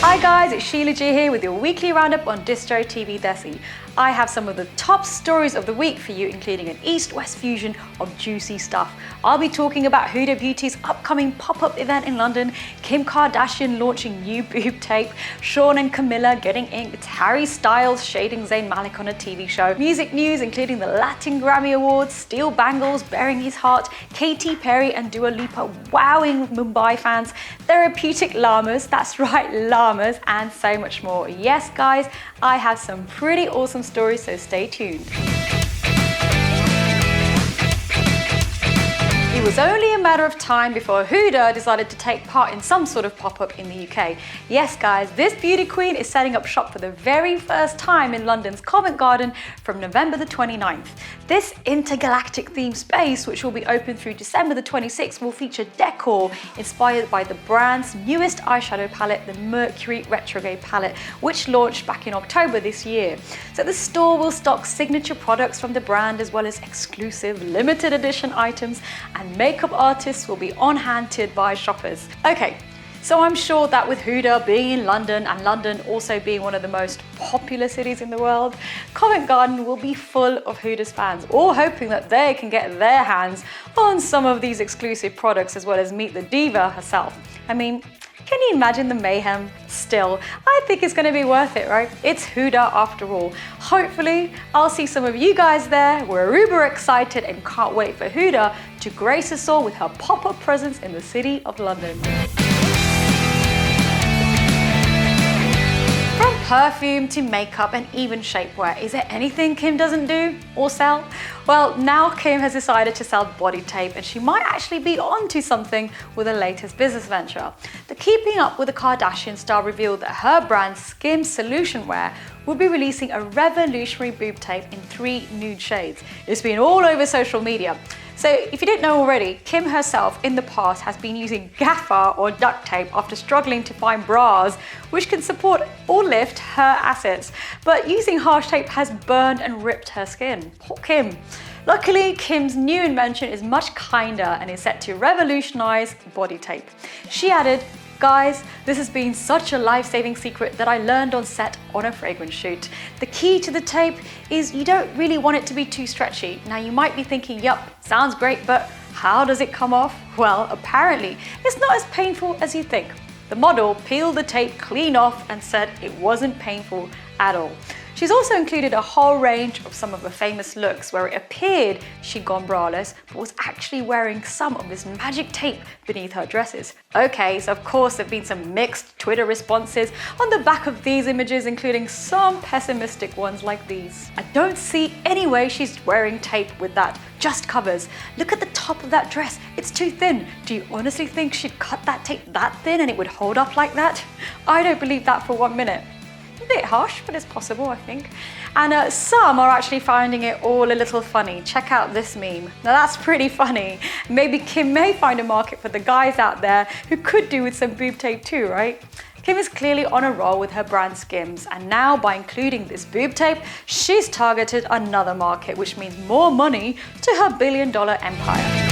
Hi guys, it's Sheila G here with your weekly roundup on Distro TV Desi. I have some of the top stories of the week for you, including an East-West fusion of juicy stuff. I'll be talking about Huda Beauty's upcoming pop-up event in London, Kim Kardashian launching new boob tape, Shawn and Camilla getting inked, Harry Styles shading Zayn Malik on a TV show, music news including the Latin Grammy Awards, steel bangles bearing his heart, Katy Perry and Dua Lipa wowing Mumbai fans, therapeutic llamas, that's right, llamas, and so much more. Yes guys, I have some pretty awesome stories, so stay tuned. It was only a matter of time before Huda decided to take part in some sort of pop-up in the UK. Yes guys, this beauty queen is setting up shop for the very first time in London's Covent Garden from November the 29th. This intergalactic themed space, which will be open through December the 26th, will feature decor inspired by the brand's newest eyeshadow palette, the Mercury Retrograde palette, which launched back in October this year. So the store will stock signature products from the brand as well as exclusive limited edition items, and makeup artists will be on hand to advise shoppers. Okay, so I'm sure that with Huda being in London and London also being one of the most popular cities in the world, Covent Garden will be full of Huda's fans, all hoping that they can get their hands on some of these exclusive products as well as meet the diva herself. I mean, can you imagine the mayhem? Still, I think it's going to be worth it, right? It's Huda after all. Hopefully, I'll see some of you guys there. We're uber excited and can't wait for Huda to grace us all with her pop-up presence in the city of London. From perfume to makeup and even shapewear, is there anything Kim doesn't do or sell? Well, now Kim has decided to sell body tape, and she might actually be onto something with her latest business venture. The Keeping Up with the Kardashian star revealed that her brand Skim Solution Wear will be releasing a revolutionary boob tape in 3 nude shades. It's been all over social media. So if you didn't know already, Kim herself in the past has been using gaffer or duct tape after struggling to find bras which can support or lift her assets. But using harsh tape has burned and ripped her skin. Poor Kim. Luckily, Kim's new invention is much kinder and is set to revolutionize body tape. She added, "Guys, this has been such a life-saving secret that I learned on set on a fragrance shoot. The key to the tape is you don't really want it to be too stretchy." Now you might be thinking, yup, sounds great, but how does it come off? Well, apparently it's not as painful as you think. The model peeled the tape clean off and said it wasn't painful at all. She's also included a whole range of some of her famous looks where it appeared she'd gone braless, but was actually wearing some of this magic tape beneath her dresses. Okay, so of course there have been some mixed Twitter responses on the back of these images, including some pessimistic ones like these. "I don't see any way she's wearing tape with that. Just covers. Look at the top of that dress. It's too thin. Do you honestly think she'd cut that tape that thin and it would hold up like that? I don't believe that for 1 minute." A bit harsh, but it's possible, I think. And some are actually finding it all a little funny. Check out this meme. Now that's pretty funny. Maybe Kim may find a market for the guys out there who could do with some boob tape too, right? Kim is clearly on a roll with her brand Skims, and now by including this boob tape, she's targeted another market, which means more money to her billion-dollar empire.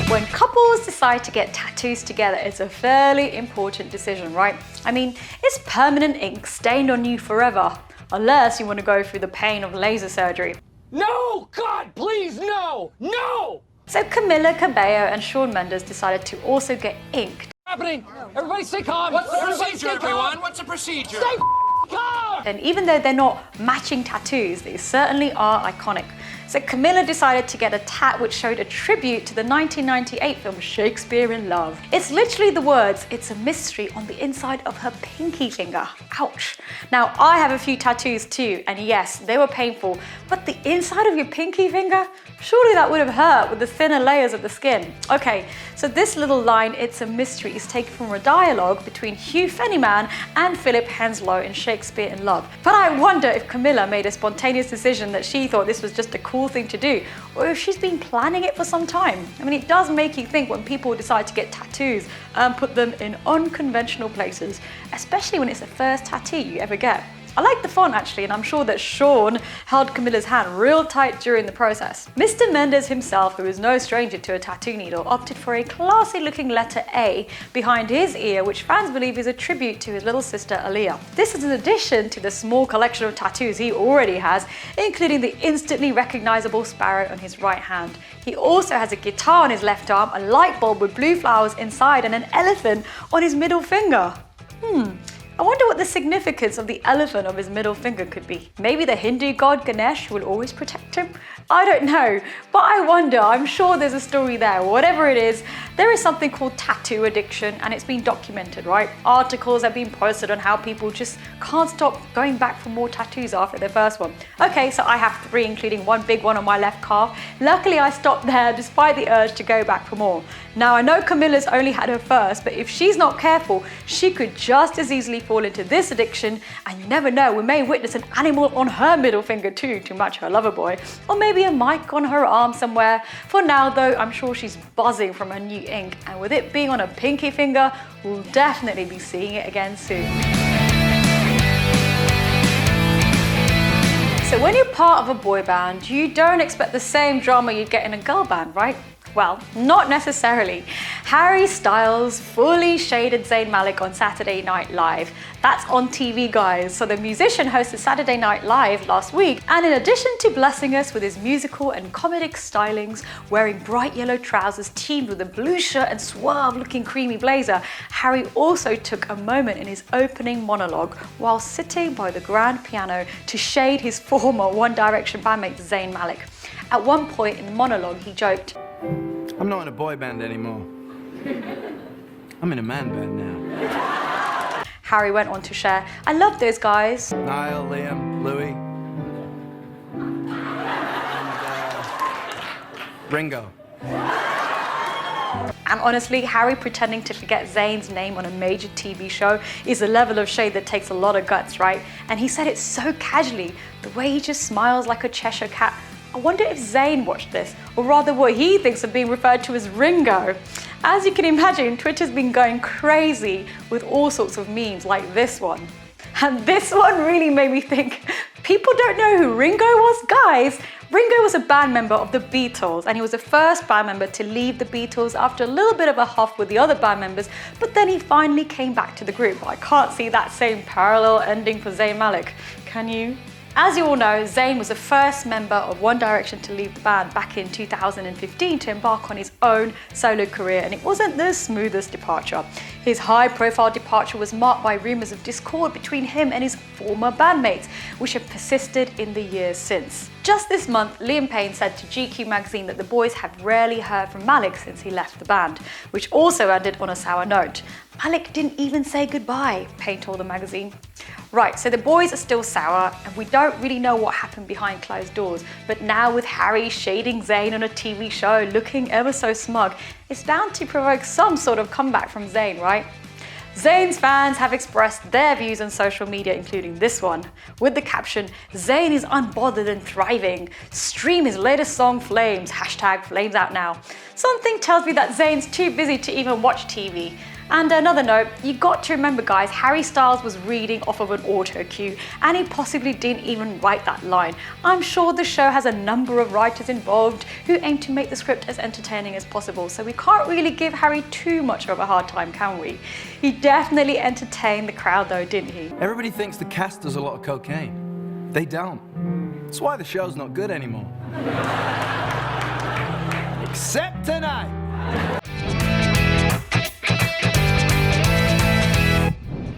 When couples decide to get tattoos together, it's a fairly important decision, right? I mean, is permanent ink stained on you forever? Unless you want to go through the pain of laser surgery. No! God, please, no! No! So Camilla Cabello and Shawn Mendes decided to also get inked. Happening! Everybody stay calm! What's the Everybody procedure, stay calm. everyone? What's the procedure? Stay calm! And even though they're not matching tattoos, they certainly are iconic. So Camilla decided to get a tat which showed a tribute to the 1998 film Shakespeare in Love. It's literally the words, "It's a mystery," on the inside of her pinky finger. Ouch. Now I have a few tattoos too, and yes, they were painful, but the inside of your pinky finger? Surely that would have hurt with the thinner layers of the skin. Okay, so this little line, "It's a mystery," is taken from a dialogue between Hugh Fennyman and Philip Henslowe in Shakespeare in Love. But I wonder if Camilla made a spontaneous decision that she thought this was just a cool thing to do, or if she's been planning it for some time. I mean, it does make you think when people decide to get tattoos and put them in unconventional places, especially when it's the first tattoo you ever get. I like the font actually, and I'm sure that Shawn held Camilla's hand real tight during the process. Mr. Mendes himself, who is no stranger to a tattoo needle, opted for a classy looking letter A behind his ear, which fans believe is a tribute to his little sister Aaliyah. This is in addition to the small collection of tattoos he already has, including the instantly recognizable sparrow on his right hand. He also has a guitar on his left arm, a light bulb with blue flowers inside, and an elephant on his middle finger. I wonder what the significance of the elephant of his middle finger could be. Maybe the Hindu god Ganesh will always protect him? I don't know, but I wonder. I'm sure there's a story there. Whatever it is, there is something called tattoo addiction, and it's been documented, right? Articles have been posted on how people just can't stop going back for more tattoos after their first one. Okay, so I have 3, including one big one on my left calf. Luckily, I stopped there despite the urge to go back for more. Now, I know Camilla's only had her first, but if she's not careful, she could just as easily fall into this addiction, and you never know, we may witness an animal on her middle finger too to match her lover boy, or maybe a mic on her arm somewhere. For now though, I'm sure she's buzzing from her new ink, and with it being on her pinky finger, we'll definitely be seeing it again soon. So when you're part of a boy band, you don't expect the same drama you'd get in a girl band, right? Well, not necessarily. Harry Styles fully shaded Zayn Malik on Saturday Night Live. That's on TV, guys. So the musician hosted Saturday Night Live last week, and in addition to blessing us with his musical and comedic stylings, wearing bright yellow trousers teamed with a blue shirt and suave-looking creamy blazer, Harry also took a moment in his opening monologue while sitting by the grand piano to shade his former One Direction bandmate Zayn Malik. At one point in the monologue, he joked, "I'm not in a boy band anymore. I'm in a man band now." Harry went on to share, "I love those guys. Niall, Liam, Louis, and Ringo." And honestly, Harry pretending to forget Zayn's name on a major TV show is a level of shade that takes a lot of guts, right? And he said it so casually, the way he just smiles like a Cheshire cat. I wonder if Zayn watched this, or rather what he thinks of being referred to as Ringo. As you can imagine, Twitter's been going crazy with all sorts of memes like this one. And this one really made me think, people don't know who Ringo was? Guys, Ringo was a band member of the Beatles, and he was the first band member to leave the Beatles after a little bit of a huff with the other band members, but then he finally came back to the group. I can't see that same parallel ending for Zayn Malik, can you? As you all know, Zayn was the first member of One Direction to leave the band back in 2015 to embark on his own solo career, and it wasn't the smoothest departure. His high-profile departure was marked by rumours of discord between him and his former bandmates, which have persisted in the years since. Just this month, Liam Payne said to GQ magazine that the boys have rarely heard from Malik since he left the band, which also ended on a sour note. Malik didn't even say goodbye, Payne told the magazine. Right, so the boys are still sour, and we don't really know what happened behind closed doors, but now with Harry shading Zayn on a TV show, looking ever so smug, it's bound to provoke some sort of comeback from Zayn, right? Zayn's fans have expressed their views on social media, including this one, with the caption, "Zayn is unbothered and thriving. Stream his latest song, Flames, #Flames out now." Something tells me that Zayn's too busy to even watch TV. And another note, you got to remember guys, Harry Styles was reading off of an auto cue, and he possibly didn't even write that line. I'm sure the show has a number of writers involved who aim to make the script as entertaining as possible, so we can't really give Harry too much of a hard time, can we? He definitely entertained the crowd though, didn't he? Everybody thinks the cast does a lot of cocaine. They don't. That's why the show's not good anymore. Except tonight.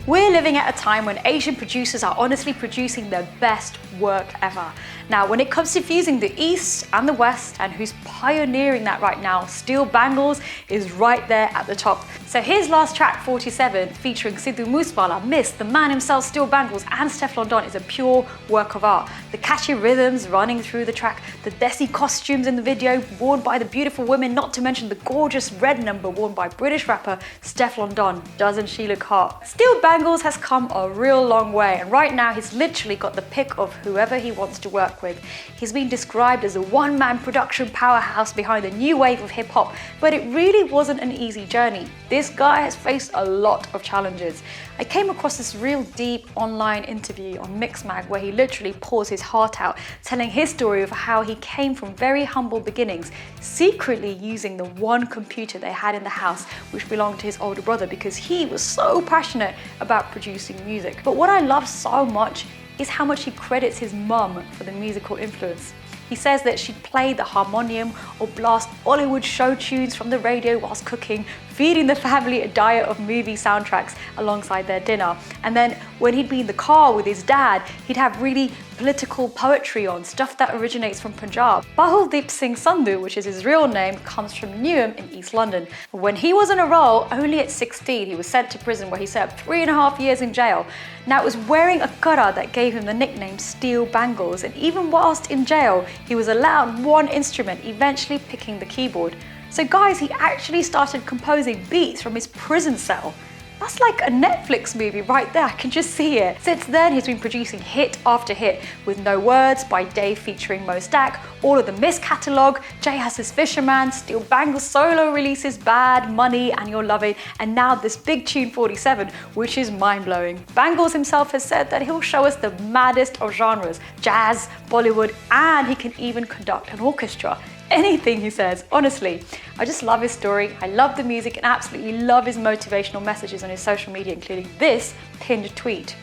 We're living at a time when Asian producers are honestly producing their best work ever. Now, when it comes to fusing the East and the West, and who's pioneering that right now, still Banglez is right there at the top. So his last track, 47, featuring Sidhu Moosewala, Mist, the man himself, Still Banglez, and Stefflon Don is a pure work of art. The catchy rhythms running through the track, the desi costumes in the video worn by the beautiful women, not to mention the gorgeous red number worn by British rapper Stefflon Don. Doesn't she look hot? Still Banglez has come a real long way, and right now he's literally got the pick of whoever he wants to work work with. He's been described as a one-man production powerhouse behind the new wave of hip-hop, but it really wasn't an easy journey. This guy has faced a lot of challenges. I came across this real deep online interview on Mixmag where he literally pours his heart out, telling his story of how he came from very humble beginnings, secretly using the one computer they had in the house which belonged to his older brother because he was so passionate about producing music. But what I love so much is how much he credits his mum for the musical influence. He says that she'd play the harmonium or blast Bollywood show tunes from the radio whilst cooking, feeding the family a diet of movie soundtracks alongside their dinner. And then when he'd be in the car with his dad, he'd have really political poetry on, stuff that originates from Punjab. Bahuldeep Singh Sandhu, which is his real name, comes from Newham in East London. When he was on a roll, only at 16, he was sent to prison where he served 3.5 years in jail. Now, it was wearing a kara that gave him the nickname Steel Bangles, and even whilst in jail, he was allowed one instrument, eventually picking the keyboard. So guys, he actually started composing beats from his prison cell. That's like a Netflix movie right there, I can just see it. Since then, he's been producing hit after hit with No Words by Dave featuring Mo Stack, all of the Miss catalogue, Jay has his Fisherman, Steel Bangles solo releases Bad, Money, and You'll Love It, and now this big tune 47, which is mind-blowing. Bangles himself has said that he'll show us the maddest of genres, jazz, Bollywood, and he can even conduct an orchestra. Anything, he says, honestly. I just love his story, I love the music, and absolutely love his motivational messages on his social media, including this pinned tweet.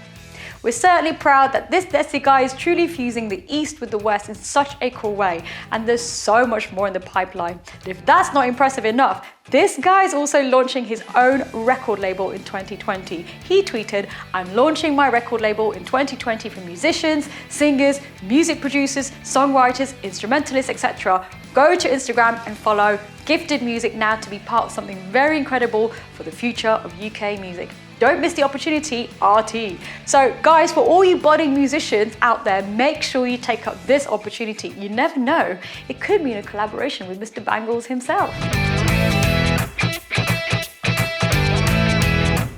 We're certainly proud that this Desi guy is truly fusing the East with the West in such a cool way, and there's so much more in the pipeline. But if that's not impressive enough, this guy is also launching his own record label in 2020. He tweeted, "I'm launching my record label in 2020 for musicians, singers, music producers, songwriters, instrumentalists, etc. Go to Instagram and follow Gifted Music now to be part of something very incredible for the future of UK music." Don't miss the opportunity, RT. So guys, for all you budding musicians out there, make sure you take up this opportunity. You never know, it could mean a collaboration with Mr. Bangles himself.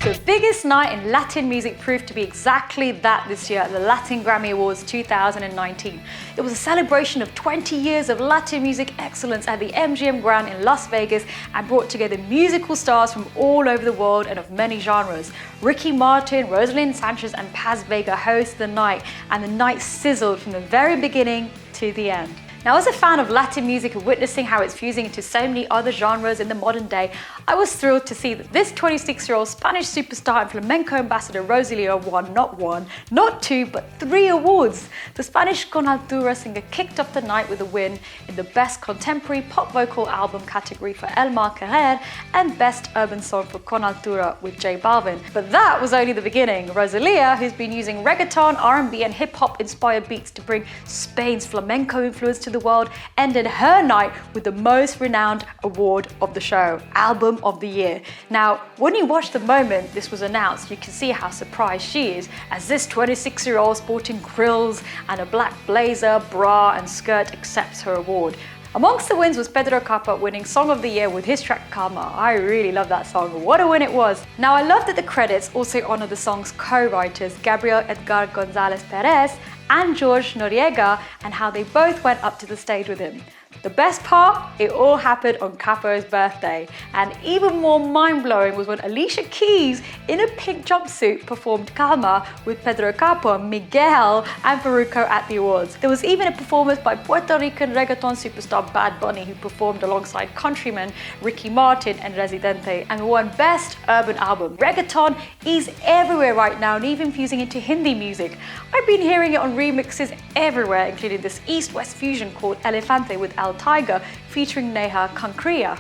The biggest night in Latin music proved to be exactly that this year at the Latin Grammy Awards 2019. It was a celebration of 20 years of Latin music excellence at the MGM Grand in Las Vegas and brought together musical stars from all over the world and of many genres. Ricky Martin, Rosalind Sanchez and Paz Vega hosted the night, and the night sizzled from the very beginning to the end. Now, as a fan of Latin music and witnessing how it's fusing into so many other genres in the modern day, I was thrilled to see that this 26-year-old Spanish superstar and flamenco ambassador Rosalía won not one, not two, but 3 awards. The Spanish Con Altura singer kicked off the night with a win in the Best Contemporary Pop Vocal Album category for El Mar Querer and Best Urban Song for Con Altura with J Balvin. But that was only the beginning. Rosalía, who's been using reggaeton, R&B and hip-hop inspired beats to bring Spain's flamenco influence to the world, ended her night with the most renowned award of the show, Album of the Year. Now, when you watch the moment this was announced, you can see how surprised she is as this 26-year-old sporting grills and a black blazer, bra and skirt accepts her award. Amongst the wins was Pedro Capó winning Song of the Year with his track Karma. I really love that song, what a win it was. Now, I love that the credits also honor the song's co-writers Gabriel Edgar González Perez and George Noriega, and how they both went up to the stage with him. The best part, it all happened on Capo's birthday. And even more mind-blowing was when Alicia Keys, in a pink jumpsuit, performed Calma with Pedro Capó, Miguel and Farruko at the awards. There was even a performance by Puerto Rican reggaeton superstar Bad Bunny, who performed alongside countrymen Ricky Martin and Residente and won Best Urban Album. Reggaeton is everywhere right now and even fusing into Hindi music. I've been hearing it on remixes everywhere, including this East-West fusion called Elefante with Al Tiger featuring Neha Kankriya.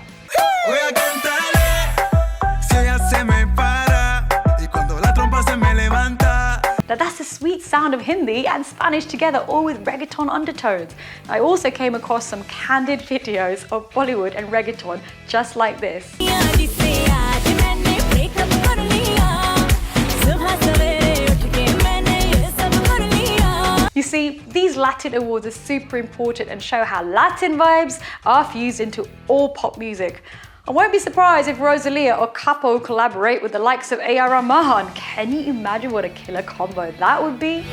Now that's the sweet sound of Hindi and Spanish together, all with reggaeton undertones. I also came across some candid videos of Bollywood and reggaeton just like this. You see, these Latin awards are super important and show how Latin vibes are fused into all pop music. I won't be surprised if Rosalía or Capó collaborate with the likes of A.R. Rahman. Can you imagine what a killer combo that would be?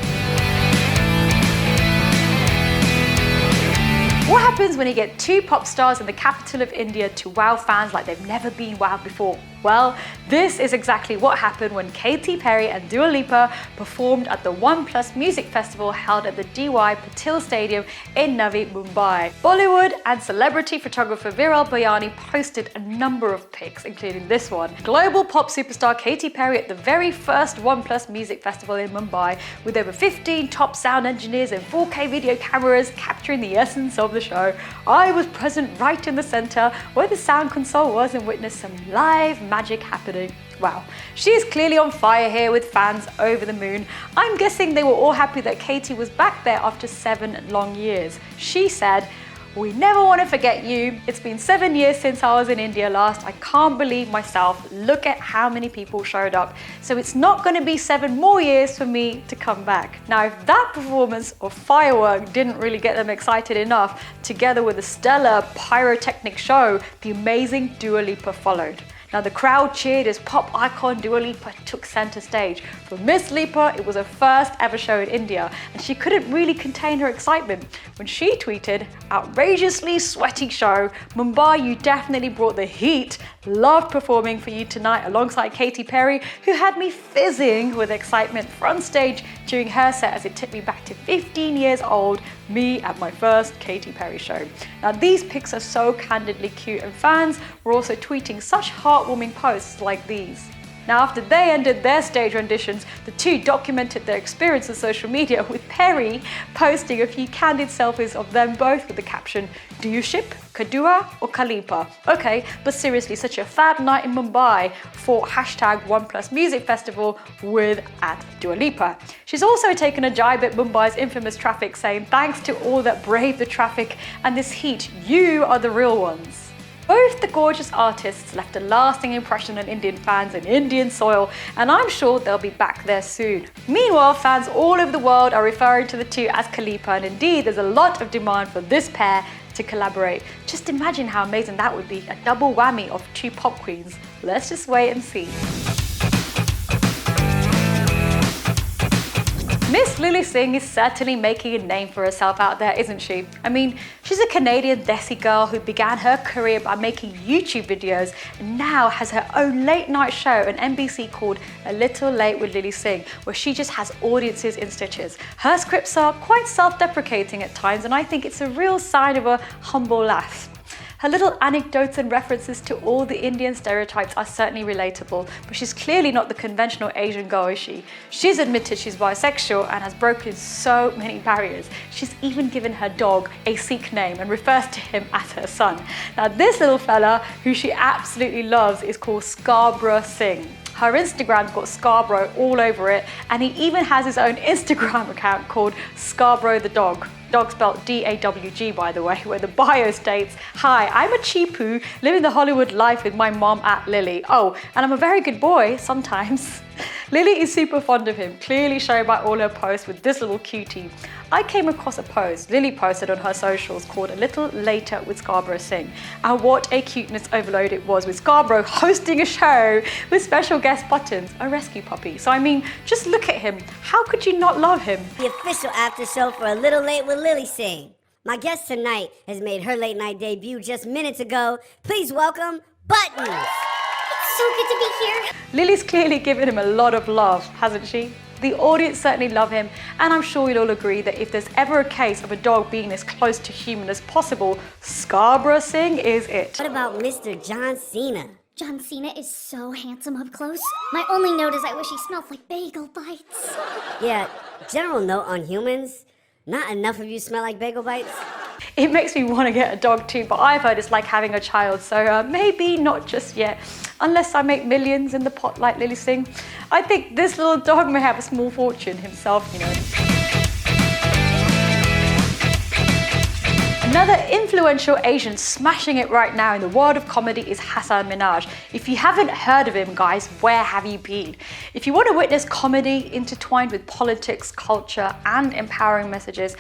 What happens when you get two pop stars in the capital of India to wow fans like they've never been wowed before? Well, this is exactly what happened when Katy Perry and Dua Lipa performed at the OnePlus Music Festival held at the DY Patil Stadium in Navi Mumbai. Bollywood and celebrity photographer Viral Bayani posted a number of pics, including this one. Global pop superstar Katy Perry at the very first OnePlus Music Festival in Mumbai, with over 15 top sound engineers and 4K video cameras capturing the essence of the show. I was present right in the center where the sound console was and witnessed some live magic happening. Wow, she's clearly on fire here with fans over the moon. I'm guessing they were all happy that Katy was back there after 7 long years. She said, "We never want to forget you. It's been 7 years since I was in India last. I can't believe myself. Look at how many people showed up. So it's not going to be 7 more years for me to come back." Now, if that performance or firework didn't really get them excited enough, together with a stellar pyrotechnic show, the amazing Dua Lipa followed. Now, the crowd cheered as pop icon Dua Lipa took center stage. For Miss Lipa, it was her first ever show in India, and she couldn't really contain her excitement when she tweeted, "Outrageously sweaty show. Mumbai, you definitely brought the heat. Loved performing for you tonight alongside Katy Perry, who had me fizzing with excitement front stage during her set as it took me back to 15 years old, me at my first Katy Perry show." Now, these pics are so candidly cute, and fans were also tweeting such heartwarming posts like these. Now, after they ended their stage renditions, the two documented their experience on social media, with Perry posting a few candid selfies of them both with the caption, "Do you ship Kadua or Kalipa?" Okay, but seriously, such a fab night in Mumbai for #OnePlus Music Festival with @Dua Lipa. She's also taken a jibe at Mumbai's infamous traffic, saying, "Thanks to all that braved the traffic and this heat, you are the real ones." Both the gorgeous artists left a lasting impression on Indian fans and Indian soil, and I'm sure they'll be back there soon. Meanwhile, fans all over the world are referring to the two as Khalipa, and indeed there's a lot of demand for this pair to collaborate. Just imagine how amazing that would be, a double whammy of two pop queens. Let's just wait and see. Miss Lily Singh is certainly making a name for herself out there, isn't she? I mean, she's a Canadian desi girl who began her career by making YouTube videos and now has her own late night show on NBC called A Little Late with Lily Singh, where she just has audiences in stitches. Her scripts are quite self-deprecating at times, and I think it's a real sign of a humble lass. Her little anecdotes and references to all the Indian stereotypes are certainly relatable, but she's clearly not the conventional Asian girl, is she? She's admitted she's bisexual and has broken so many barriers. She's even given her dog a Sikh name and refers to him as her son. Now, this little fella, who she absolutely loves, is called Scarborough Singh. Her Instagram's got Scarborough all over it, and he even has his own Instagram account called Scarborough the Dog. Dog spelled D-A-W-G, by the way, where the bio states, "Hi, I'm a cheapoo living the Hollywood life with my mom @Lily. Oh, and I'm a very good boy sometimes." Lily is super fond of him, clearly shown by all her posts with this little cutie. I came across a post Lily posted on her socials called A Little Later with Scarborough Singh, and what a cuteness overload it was, with Scarborough hosting a show with special guest Buttons, a rescue puppy. So I mean, just look at him. How could you not love him? The official after show for A Little Late with Lily Singh. My guest tonight has made her late night debut just minutes ago. Please welcome Buttons. So good to be here. Lily's clearly given him a lot of love, hasn't she? The audience certainly love him, and I'm sure you'll all agree that if there's ever a case of a dog being as close to human as possible, Scarborough Singh is it. What about Mr. John Cena? John Cena is so handsome up close. My only note is I wish he smelled like bagel bites. Yeah, general note on humans. Not enough of you smell like bagel bites. It makes me want to get a dog too, but I've heard it's like having a child, so maybe not just yet. Unless I make millions in the pot like Lily Singh. I think this little dog may have a small fortune himself, you know. Another influential Asian smashing it right now in the world of comedy is Hasan Minhaj. If you haven't heard of him, guys, where have you been? If you want to witness comedy intertwined with politics, culture, and empowering messages,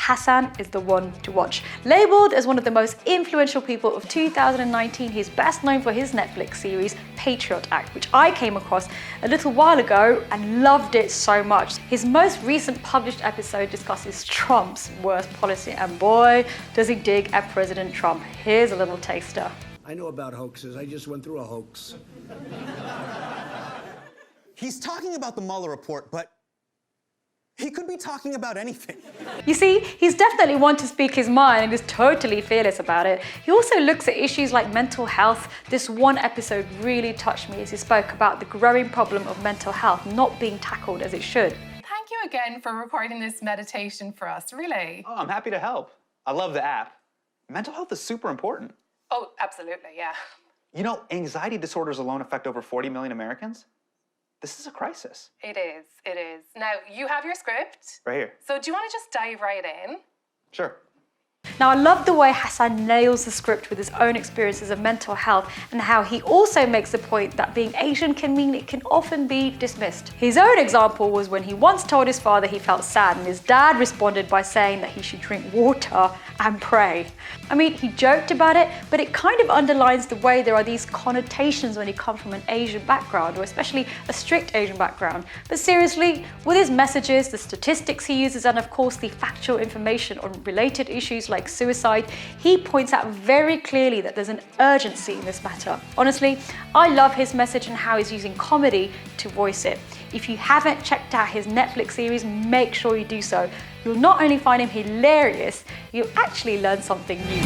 Hasan is the one to watch. Labeled as one of the most influential people of 2019, he's best known for his Netflix series, Patriot Act, which I came across a little while ago and loved it so much. His most recent published episode discusses Trump's worst policy, and boy, does he dig at President Trump. Here's a little taster. I know about hoaxes. I just went through a hoax. He's talking about the Mueller report, but he could be talking about anything. You see, he's definitely one to speak his mind and is totally fearless about it. He also looks at issues like mental health. This one episode really touched me as he spoke about the growing problem of mental health not being tackled as it should. Thank you again for recording this meditation for us, really. Oh, I'm happy to help. I love the app. Mental health is super important. Oh, absolutely, yeah. You know, anxiety disorders alone affect over 40 million Americans. This is a crisis. It is, it is. Now, you have your script. Right here. So do you want to just dive right in? Sure. Now, I love the way Hassan nails the script with his own experiences of mental health and how he also makes the point that being Asian can mean it can often be dismissed. His own example was when he once told his father he felt sad and his dad responded by saying that he should drink water and pray. I mean, he joked about it, but it kind of underlines the way there are these connotations when you come from an Asian background, or especially a strict Asian background. But seriously, with his messages, the statistics he uses, and of course the factual information on related issues like suicide, he points out very clearly that there's an urgency in this matter. Honestly, I love his message and how he's using comedy to voice it. If you haven't checked out his Netflix series, make sure you do so. You'll not only find him hilarious, you'll actually learn something new.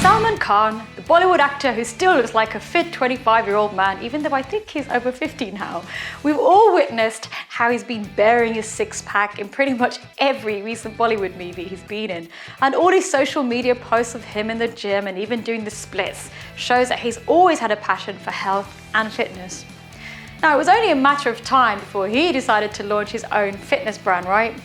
Salman Khan, the Bollywood actor who still looks like a fit 25-year-old man, even though I think he's over 50 now. We've all witnessed how he's been bearing his six-pack in pretty much every recent Bollywood movie he's been in. And all his social media posts of him in the gym and even doing the splits shows that he's always had a passion for health and fitness. Now, it was only a matter of time before he decided to launch his own fitness brand, right?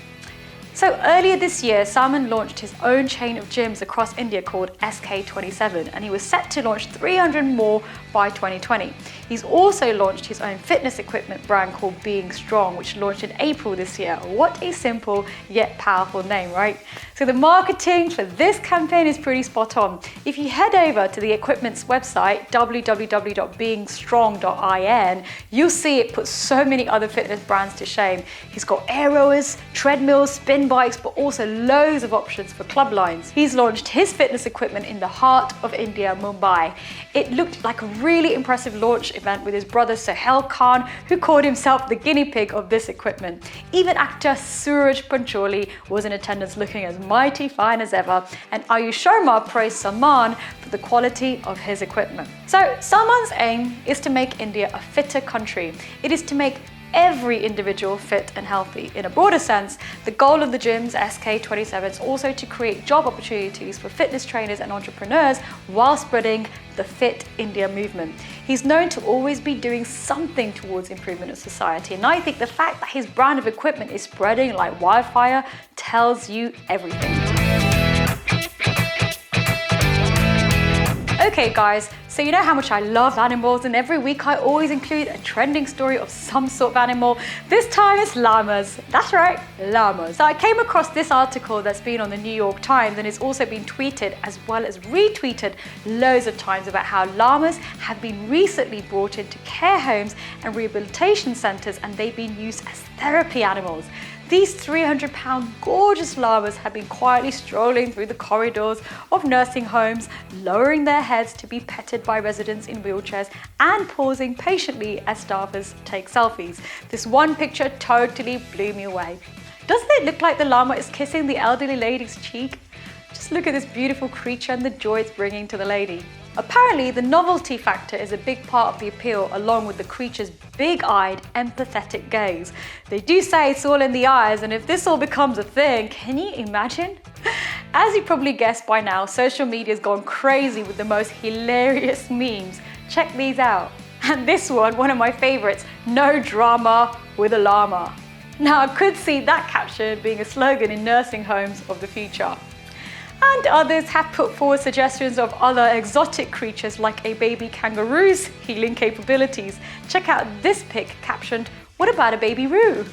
So earlier this year, Salman launched his own chain of gyms across India called SK27, and he was set to launch 300 more by 2020. He's also launched his own fitness equipment brand called Being Strong, which launched in April this year. What a simple yet powerful name, right? So the marketing for this campaign is pretty spot on. If you head over to the equipment's website, www.beingstrong.in, you'll see it puts so many other fitness brands to shame. He's got air rowers, treadmills, spin bikes, but also loads of options for club lines. He's launched his fitness equipment in the heart of India, Mumbai. It looked like a really impressive launch event with his brother Sohail Khan, who called himself the guinea pig of this equipment. Even actor Suraj Pancholi was in attendance looking as mighty fine as ever, and Ayush Sharma praised Salman for the quality of his equipment. So Salman's aim is to make India a fitter country. It is to make every individual fit and healthy. In a broader sense, the goal of the gyms SK27 is also to create job opportunities for fitness trainers and entrepreneurs while spreading the Fit India movement. He's known to always be doing something towards improvement of society, and I think the fact that his brand of equipment is spreading like wildfire tells you everything. Okay guys, so you know how much I love animals, and every week I always include a trending story of some sort of animal. This time it's llamas. That's right, llamas. So I came across this article that's been on the New York Times, and it's also been tweeted as well as retweeted loads of times about how llamas have been recently brought into care homes and rehabilitation centers, and they've been used as therapy animals. These 300-pound gorgeous llamas have been quietly strolling through the corridors of nursing homes, lowering their heads to be petted by residents in wheelchairs and pausing patiently as staffers take selfies. This one picture totally blew me away. Doesn't it look like the llama is kissing the elderly lady's cheek? Just look at this beautiful creature and the joy it's bringing to the lady. Apparently, the novelty factor is a big part of the appeal, along with the creature's big-eyed, empathetic gaze. They do say it's all in the eyes, and if this all becomes a thing, can you imagine? As you probably guessed by now, social media's gone crazy with the most hilarious memes. Check these out. And this one of my favorites, no drama with a llama. Now, I could see that caption being a slogan in nursing homes of the future. And others have put forward suggestions of other exotic creatures like a baby kangaroo's healing capabilities. Check out this pic captioned, "What about a baby roo?"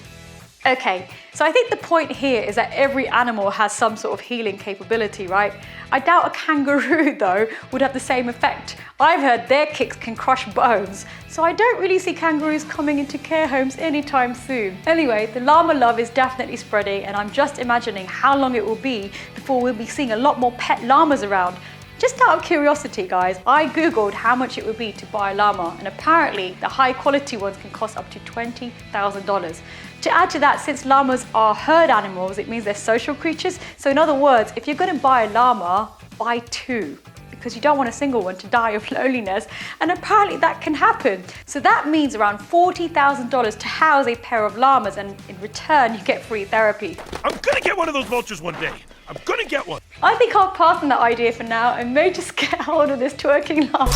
Okay, so I think the point here is that every animal has some sort of healing capability, right? I doubt a kangaroo, though, would have the same effect. I've heard their kicks can crush bones, so I don't really see kangaroos coming into care homes anytime soon. Anyway, the llama love is definitely spreading, and I'm just imagining how long it will be before we'll be seeing a lot more pet llamas around. Just out of curiosity, guys, I googled how much it would be to buy a llama, and apparently the high quality ones can cost up to $20,000. To add to that, since llamas are herd animals, it means they're social creatures. So in other words, if you're going to buy a llama, buy two, because you don't want a single one to die of loneliness, and apparently that can happen. So that means around $40,000 to house a pair of llamas, and in return you get free therapy. I'm gonna get one of those vultures one day. I'm gonna get one. I think I'll pass on that idea for now and may just get hold of this twerking llama.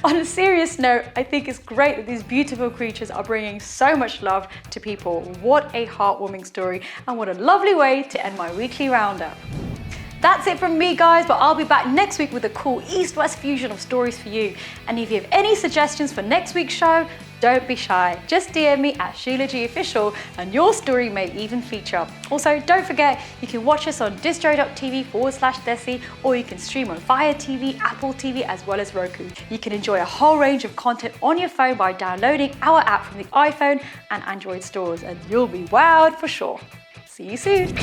On a serious note, I think it's great that these beautiful creatures are bringing so much love to people. What a heartwarming story, and what a lovely way to end my weekly roundup. That's it from me, guys, but I'll be back next week with a cool East-West fusion of stories for you. And if you have any suggestions for next week's show, don't be shy. Just DM me at Sheila G Official and your story may even feature. Also, don't forget, you can watch us on distro.tv/Desi, or you can stream on Fire TV, Apple TV, as well as Roku. You can enjoy a whole range of content on your phone by downloading our app from the iPhone and Android stores, and you'll be wowed for sure. See you soon.